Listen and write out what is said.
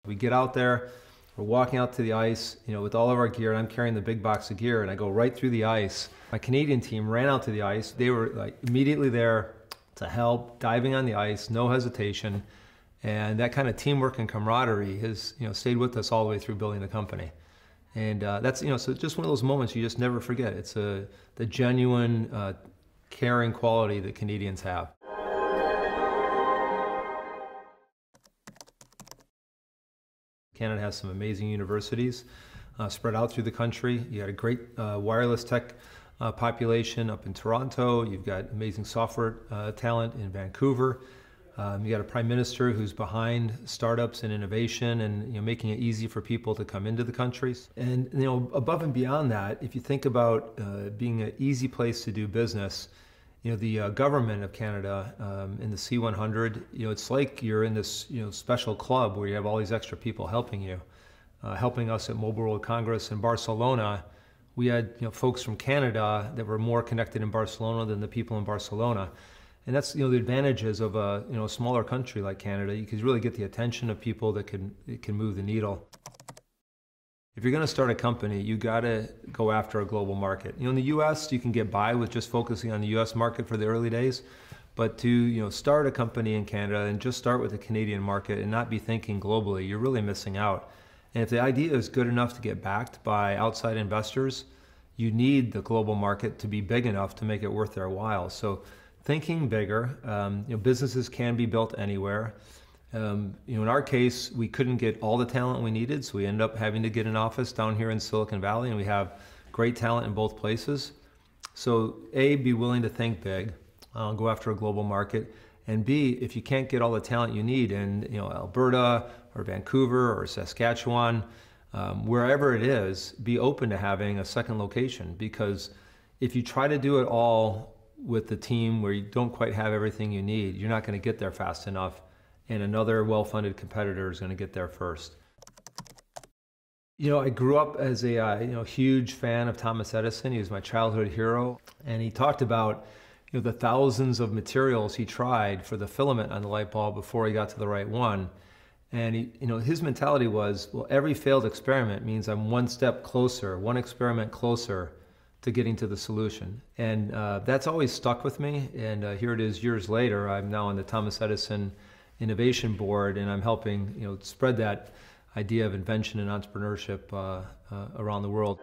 We get out there, we're walking out to the ice, with all of our gear, and I'm carrying the big box of gear, and I go right through the ice. My Canadian team ran out to the ice. They were like immediately there to help, diving on the ice, no hesitation. And that kind of teamwork and camaraderie has, stayed with us all the way through building the company. And that's, so just one of those moments you just never forget. It's the genuine, caring quality that Canadians have. Canada has some amazing universities spread out through the country. You got a great wireless tech population up in Toronto. You've got amazing software talent in Vancouver. You got a prime minister who's behind startups and innovation and making it easy for people to come into the countries. And above and beyond that, if you think about being an easy place to do business, the government of Canada in the C100, it's like you're in this special club where you have all these extra people helping you, helping us at Mobile World Congress in Barcelona. We had folks from Canada that were more connected in Barcelona than the people in Barcelona. And that's the advantages of a smaller country like Canada. You can really get the attention of people that can move the needle. If you're going to start a company, you got to go after a global market. In the U.S., you can get by with just focusing on the U.S. market for the early days, but to start a company in Canada and just start with the Canadian market and not be thinking globally, you're really missing out. And if the idea is good enough to get backed by outside investors, you need the global market to be big enough to make it worth their while. So thinking bigger, businesses can be built anywhere. In our case, we couldn't get all the talent we needed, so we ended up having to get an office down here in Silicon Valley, and we have great talent in both places. So A, be willing to think big, go after a global market, and B, if you can't get all the talent you need in Alberta or Vancouver or Saskatchewan, wherever it is, be open to having a second location, because if you try to do it all with the team where you don't quite have everything you need, you're not going to get there fast enough, and another well-funded competitor is going to get there first. I grew up as a huge fan of Thomas Edison. He was my childhood hero, and he talked about the thousands of materials he tried for the filament on the light bulb before he got to the right one. And his mentality was, well, every failed experiment means I'm one step closer, one experiment closer to getting to the solution. And that's always stuck with me. And here it is years later. I'm now on the Thomas Edison Innovation Board, and I'm helping spread that idea of invention and entrepreneurship around the world.